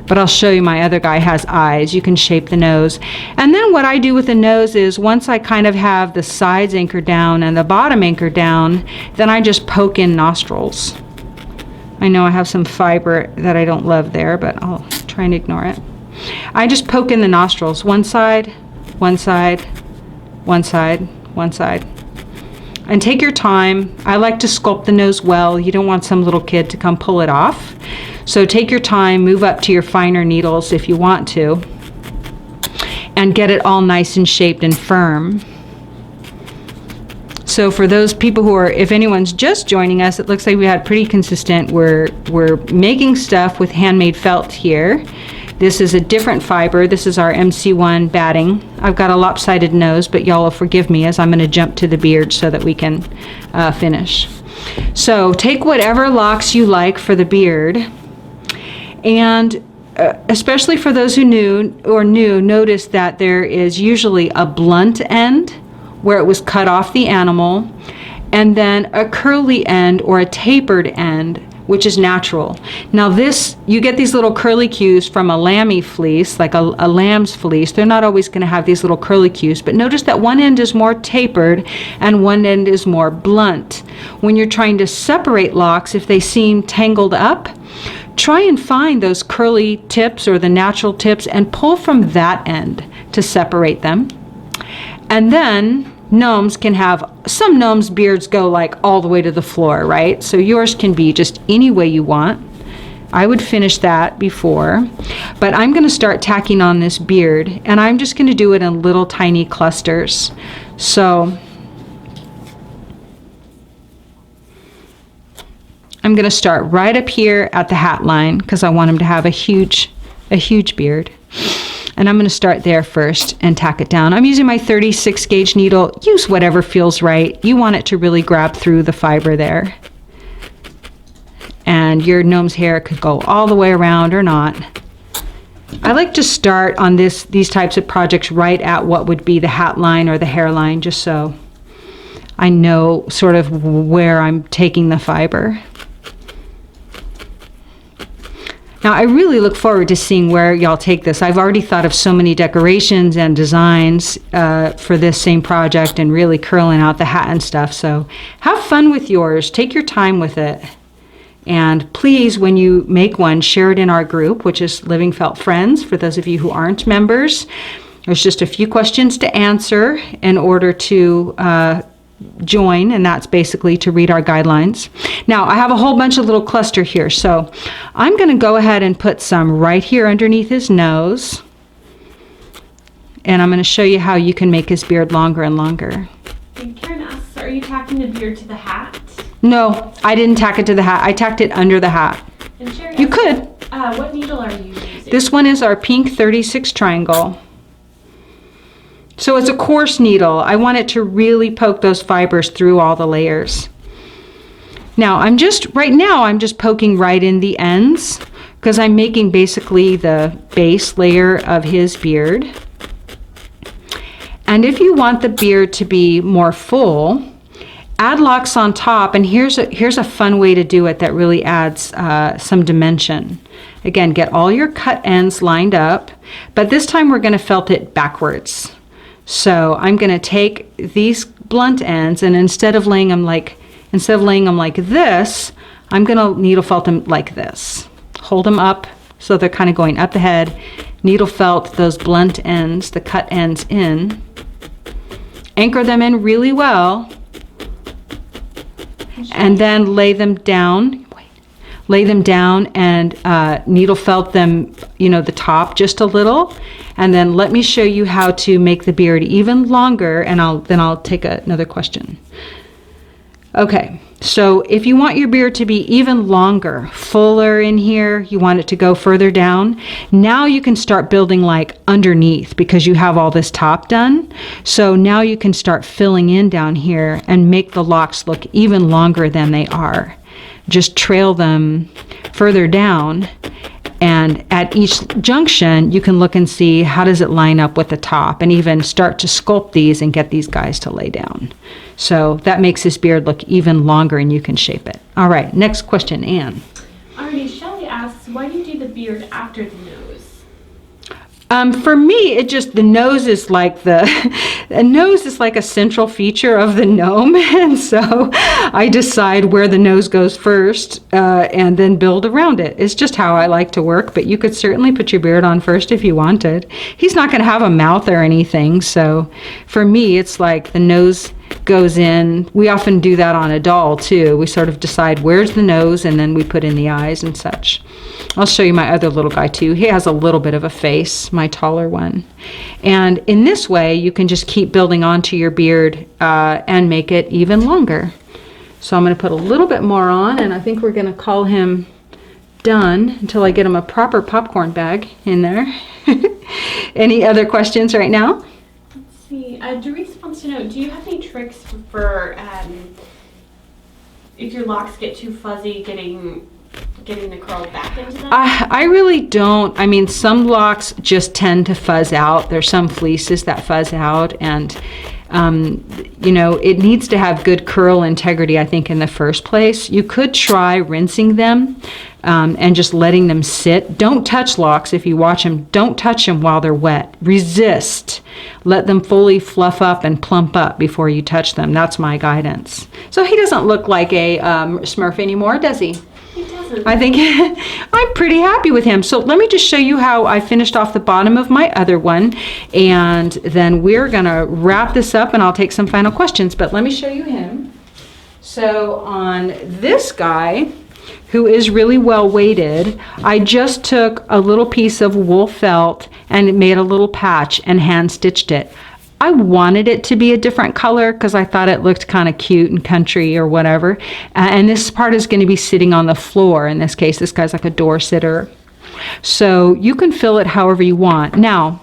But I'll show you, my other guy has eyes. You can shape the nose. And then what I do with the nose is, once I kind of have the sides anchored down and the bottom anchored down, then I just poke in nostrils. I know I have some fiber that I don't love there, but I'll try and ignore it. I just poke in the nostrils. One side, one side, one side, one side. And take your time. I like to sculpt the nose well. You don't want some little kid to come pull it off. So take your time, move up to your finer needles if you want to, and get it all nice and shaped and firm. So for those people who are, if anyone's just joining us, it looks like we had pretty consistent. We're making stuff with handmade felt here. This is a different fiber. This is our MC1 batting. I've got a lopsided nose, but y'all will forgive me as I'm going to jump to the beard so that we can finish. So take whatever locks you like for the beard, and especially for those who knew, notice that there is usually a blunt end where it was cut off the animal, and then a curly end or a tapered end, which is natural. Now this, you get these little curlicues from a lammy fleece, like a lamb's fleece. They're not always gonna have these little curlicues, but notice that one end is more tapered and one end is more blunt. When you're trying to separate locks, if they seem tangled up, try and find those curly tips or the natural tips and pull from that end to separate them. And then gnomes can have, some gnomes' beards go like all the way to the floor, right? So yours can be just any way you want. I would finish that before, but I'm going to start tacking on this beard, and I'm just going to do it in little tiny clusters. So I'm going to start right up here at the hat line because I want him to have a huge beard. And I'm going to start there first and tack it down. I'm using my 36 gauge needle. Use whatever feels right. You want it to really grab through the fiber there. And your gnome's hair could go all the way around or not. I like to start on these types of projects right at what would be the hat line or the hairline, just so I know sort of where I'm taking the fiber. Now, I really look forward to seeing where y'all take this. I've already thought of so many decorations and designs for this same project, and really curling out the hat and stuff. So have fun with yours. Take your time with it. And please, when you make one, share it in our group, which is Living Felt Friends, for those of you who aren't members. There's just a few questions to answer in order to join, and that's basically to read our guidelines. Now, I have a whole bunch of little cluster here, so I'm going to go ahead and put some right here underneath his nose, and I'm going to show you how you can make his beard longer and longer. And Karen asks, are you tacking the beard to the hat? No, I didn't tack it to the hat. I tacked it under the hat. And Sherry, You could. what needle are you using? This one is our pink 36 triangle. So it's a coarse needle. I want it to really poke those fibers through all the layers. Now right now I'm just poking right in the ends because I'm making basically the base layer of his beard. And if you want the beard to be more full, add locks on top, and here's a fun way to do it that really adds some dimension. Again, get all your cut ends lined up, but this time we're going to felt it backwards. So I'm going to take these blunt ends, and instead of laying them like this, I'm going to needle felt them like this. Hold them up so they're kind of going up the head. Needle felt those blunt ends, the cut ends in. Anchor them in really well. And then lay them down and needle felt them, the top just a little. And then let me show you how to make the beard even longer, and then I'll take another question. Okay, so if you want your beard to be even longer, fuller in here, you want it to go further down, now you can start building like underneath because you have all this top done. So now you can start filling in down here and make the locks look even longer than they are. Just trail them further down, and at each junction you can look and see how does it line up with the top, and even start to sculpt these and get these guys to lay down. So that makes this beard look even longer, and you can shape it. All right, next question, Anne. Alrighty, Shelley asks, why do you do the beard after the nose? For me, the nose is like a central feature of the gnome, and so I decide where the nose goes first, and then build around it. It's just how I like to work, but you could certainly put your beard on first if you wanted. He's not going to have a mouth or anything, so for me, it's like the nose goes in. We often do that on a doll too. We sort of decide where's the nose, and then we put in the eyes and such. I'll show you my other little guy too. He has a little bit of a face, my taller one. And in this way, you can just keep building onto your beard and make it even longer. So I'm going to put a little bit more on, and I think we're going to call him done until I get him a proper popcorn bag in there. Any other questions right now? Let's see. Doris wants to know, do you have any tricks for if your locks get too fuzzy, getting the curl back into them? I really don't. I mean, some locks just tend to fuzz out. There's some fleeces that fuzz out, and it needs to have good curl integrity, I think, in the first place. You could try rinsing them and just letting them sit. Don't touch locks if you watch them. Don't touch them while they're wet. Resist. Let them fully fluff up and plump up before you touch them. That's my guidance. So he doesn't look like a Smurf anymore, does he? He doesn't. I think I'm pretty happy with him. So let me just show you how I finished off the bottom of my other one, and then we're gonna wrap this up and I'll take some final questions, but let me show you him. So on this guy, who is really well weighted, I just took a little piece of wool felt and made a little patch and hand stitched it. I wanted it to be a different color because I thought it looked kind of cute and country or whatever. And this part is going to be sitting on the floor. In this case, this guy's like a door sitter. So you can fill it however you want. Now,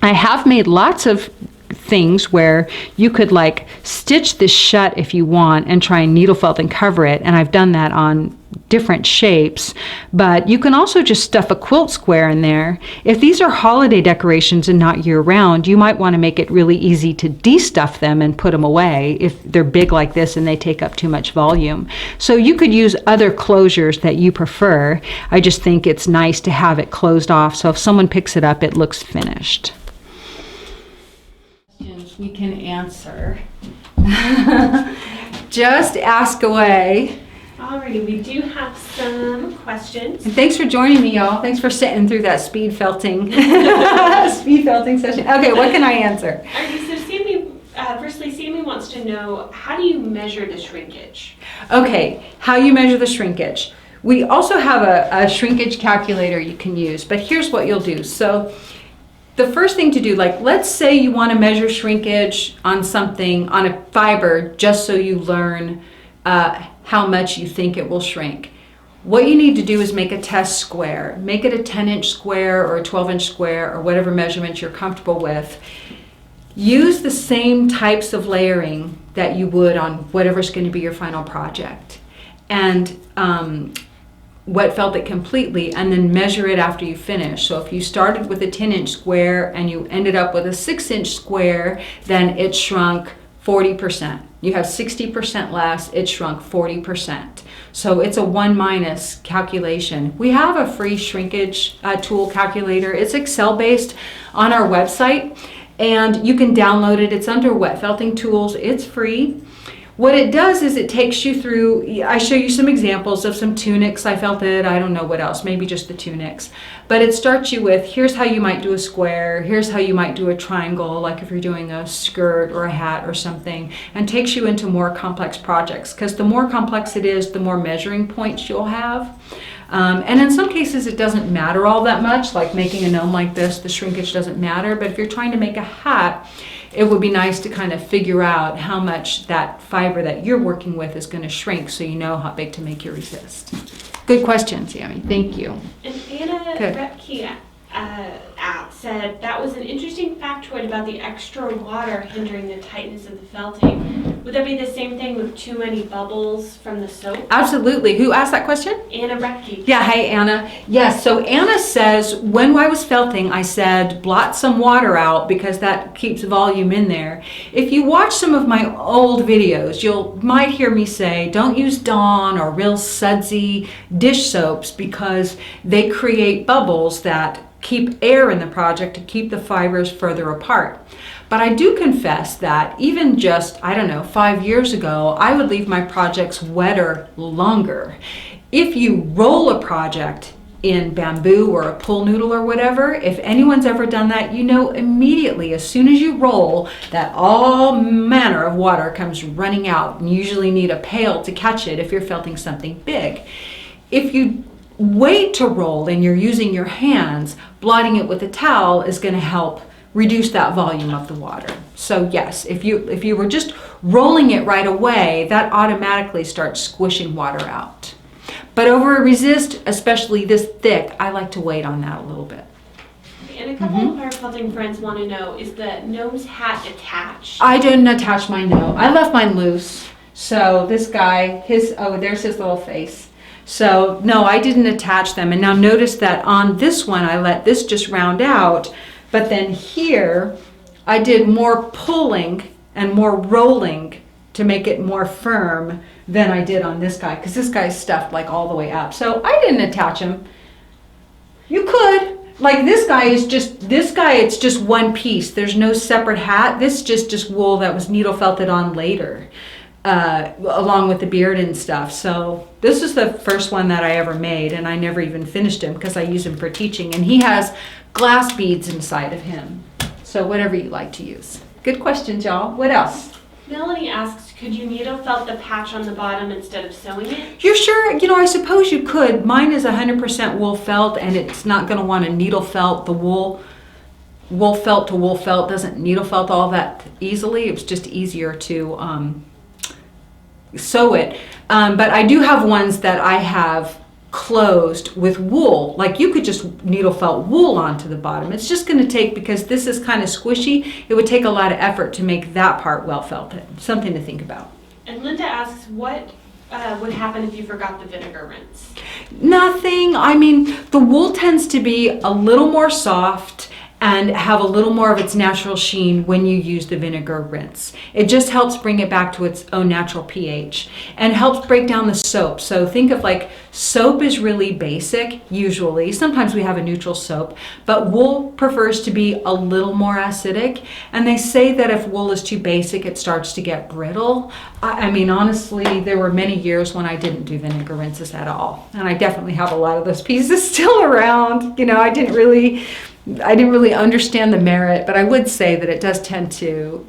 I have made lots of things where you could like stitch this shut if you want and try and needle felt and cover it, and I've done that on different shapes, but you can also just stuff a quilt square in there. If these are holiday decorations and not year-round, you might want to make it really easy to de-stuff them and put them away if they're big like this and they take up too much volume. So you could use other closures that you prefer. I just think it's nice to have it closed off, so if someone picks it up, it looks finished. We can answer. Just ask away. Alrighty, we do have some questions. And thanks for joining me, y'all. Thanks for sitting through that speed felting session. Okay, what can I answer? Alrighty, so Sammy wants to know, how do you measure the shrinkage? Okay, how you measure the shrinkage. We also have a shrinkage calculator you can use, but here's what you'll do. So the first thing to do, like let's say you want to measure shrinkage on something, on a fiber, just so you learn how much you think it will shrink. What you need to do is make a test square. Make it a 10-inch square or a 12-inch square or whatever measurement you're comfortable with. Use the same types of layering that you would on whatever's going to be your final project. and wet felt it completely, and then measure it after you finish. So if you started with a 10-inch square and you ended up with a 6-inch square, then it shrunk 40%. You have 60% less, it shrunk 40%. So it's a 1- calculation. We have a free shrinkage tool calculator. It's Excel based on our website, and you can download it. It's under Wet Felting Tools. It's free. What it does is it takes you through, I show you some examples of some tunics I felted, I don't know what else, maybe just the tunics. But it starts you with, here's how you might do a square, here's how you might do a triangle, like if you're doing a skirt or a hat or something, and takes you into more complex projects. Because the more complex it is, the more measuring points you'll have. And in some cases it doesn't matter all that much, like making a gnome like this, the shrinkage doesn't matter. But if you're trying to make a hat, it would be nice to kind of figure out how much that fiber that you're working with is going to shrink, so you know how big to make your resist. Good question, Sammy. Thank you. And Anna Good. Repke said that was an interesting factoid about the extra water hindering the tightness of the felting. Would that be the same thing with too many bubbles from the soap? Absolutely. Who asked that question? Anna Repke. Yeah, hey Anna. Yes, so Anna says, when I was felting, I said, blot some water out because that keeps volume in there. If you watch some of my old videos, you might hear me say, don't use Dawn or real sudsy dish soaps because they create bubbles that keep air in the project to keep the fibers further apart. But I do confess that even just, 5 years ago, I would leave my projects wetter longer. If you roll a project in bamboo or a pool noodle or whatever, if anyone's ever done that, you know immediately as soon as you roll that all manner of water comes running out, and you usually need a pail to catch it if you're felting something big. If you wait to roll and you're using your hands, blotting it with a towel is going to help reduce that volume of the water. So yes, if you were just rolling it right away, that automatically starts squishing water out. But over a resist, especially this thick, I like to wait on that a little bit. And a couple of our felting friends want to know, is the gnome's hat attached? I didn't attach my gnome. I left mine loose. So this guy, there's his little face. So no, I didn't attach them. And now notice that on this one, I let this just round out. But then here, I did more pulling and more rolling to make it more firm than I did on this guy. Because this guy's stuffed like all the way up. So I didn't attach him. You could. Like this guy, it's just one piece. There's no separate hat. This just wool that was needle felted on later. Along with the beard and stuff. So this is the first one that I ever made, and I never even finished him because I use him for teaching, and he has glass beads inside of him. So whatever you like to use. Good questions, y'all. What else? Melanie asks, could you needle felt the patch on the bottom instead of sewing it? You're sure? I suppose you could. Mine is 100% wool felt, and it's not going to want to needle felt. The wool felt to wool felt doesn't needle felt all that easily. It's just easier to sew it. But I do have ones that I have closed with wool. Like you could just needle felt wool onto the bottom. It's just going to take, because this is kind of squishy, it would take a lot of effort to make that part well felted. Something to think about. And Linda asks, what would happen if you forgot the vinegar rinse? Nothing. I mean, the wool tends to be a little more soft and have a little more of its natural sheen when you use the vinegar rinse. It just helps bring it back to its own natural pH and helps break down the soap. So think of like soap is really basic usually. Sometimes we have a neutral soap, but wool prefers to be a little more acidic. And they say that if wool is too basic, it starts to get brittle. I mean, honestly, there were many years when I didn't do vinegar rinses at all. And I definitely have a lot of those pieces still around. I didn't really understand the merit, but I would say that it does tend to,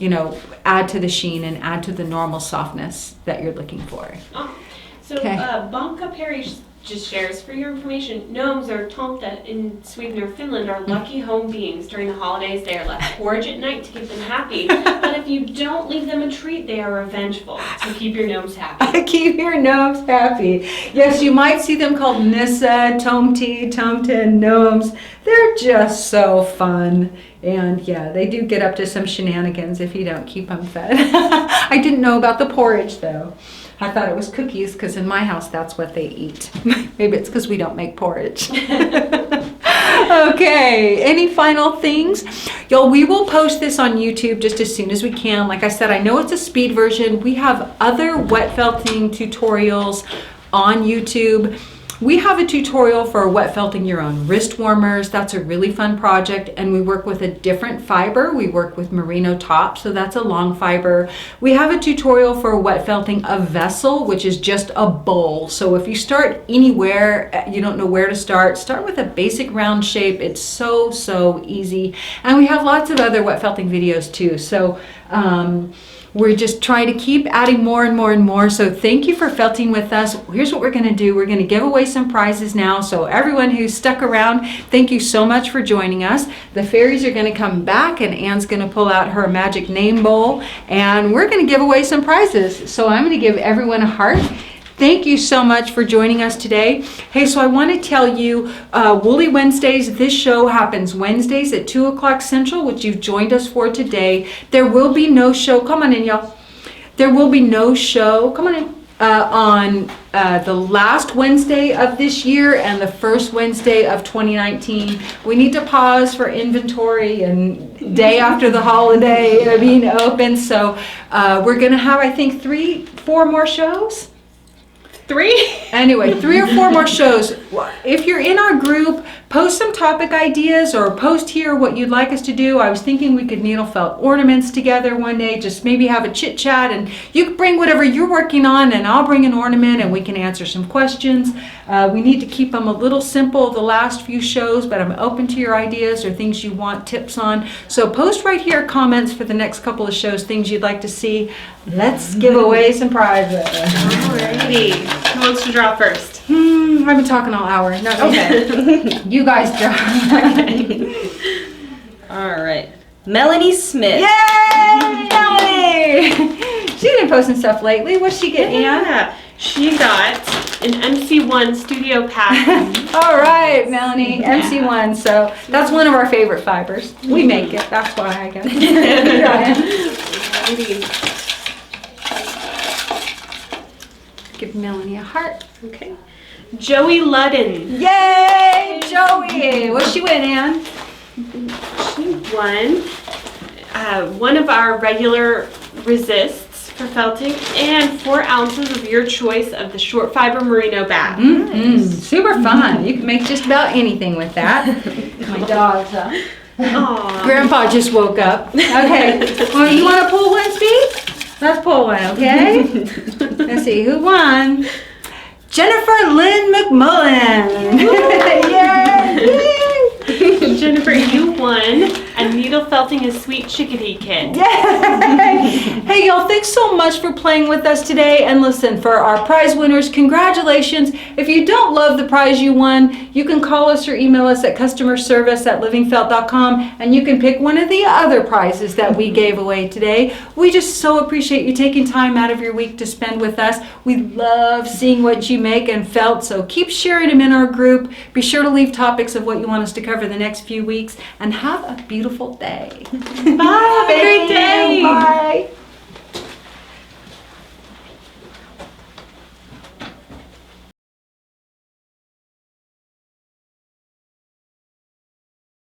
add to the sheen and add to the normal softness that you're looking for. Oh. So Okay. Bonka Perry just shares, for your information, gnomes or Tomte in Sweden or Finland are lucky home beings. During the holidays, they are left porridge at night to keep them happy. But if you don't leave them a treat, they are revengeful. So keep your gnomes happy. Keep your gnomes happy. Yes, you might see them called Nisse, Tomte, and gnomes. They're just so fun. And yeah, they do get up to some shenanigans if you don't keep them fed. I didn't know about the porridge though. I thought it was cookies because in my house that's what they eat. Maybe it's because we don't make porridge. Okay, any final things? Y'all, we will post this on YouTube just as soon as we can. Like I said, I know it's a speed version. We have other wet felting tutorials on YouTube. We have a tutorial for wet felting your own wrist warmers. That's a really fun project, and we work with a different fiber. We work with Merino top, so that's a long fiber. We have a tutorial for wet felting a vessel, which is just a bowl. So if you start anywhere, you don't know where to start with a basic round shape. It's so easy. And we have lots of other wet felting videos too. So we're just trying to keep adding more and more and more. So thank you for felting with us. Here's what we're going to do. We're going to give away some prizes now. So everyone who's stuck around, thank you so much for joining us. The fairies are going to come back and Anne's going to pull out her magic name bowl and we're going to give away some prizes. So I'm going to give everyone a heart. Thank you so much for joining us today. Hey, so I want to tell you, Woolly Wednesdays, this show happens Wednesdays at 2 o'clock Central, which you've joined us for today. There will be no show, come on in y'all. There will be no show, come on in, on the last Wednesday of this year and the first Wednesday of 2019. We need to pause for inventory and day after the holiday being open. So we're going to have, I think, 4 more shows. 3? Anyway, 3 or 4 more shows. If you're in our group, post some topic ideas or post here what you'd like us to do. I was thinking we could needle felt ornaments together one day, just maybe have a chit chat, and you can bring whatever you're working on and I'll bring an ornament and we can answer some questions. We need to keep them a little simple the last few shows, but I'm open to your ideas or things you want tips on. So post right here comments for the next couple of shows, things you'd like to see. Let's give away some prizes. Alrighty. Who wants to draw first? I've been talking all hour. No, okay. You guys draw. All right. Melanie Smith. Yay! Melanie! She's been posting stuff lately. What'd she get, Ann? Yeah, she got an MC1 studio pack. All right, Melanie, MC1. So that's one of our favorite fibers. We make it. That's why I guess. Alrighty. Give Melanie a heart. Okay. Joey Ludden. Yay, Joey! What'd she win, Ann? She won one of our regular resists for felting and 4 ounces of your choice of the short fiber merino batt. Super fun. You can make just about anything with that. My dog's up. Aww. Grandpa just woke up. Okay. Well, you want to pull one, Speed? Let's pull one, okay? Let's see, who won? Jennifer Lynn McMullen. Yay! Jennifer, you won a needle felting a sweet chickadee kit. Yay! Hey, y'all, thanks so much for playing with us today. And listen, for our prize winners, congratulations. If you don't love the prize you won, you can call us or email us at customerservice@livingfelt.com and you can pick one of the other prizes that we gave away today. We just so appreciate you taking time out of your week to spend with us. We love seeing what you make and felt, so keep sharing them in our group. Be sure to leave topics of what you want us to cover the next few weeks, and have a beautiful day. Bye. Have a great day. Bye.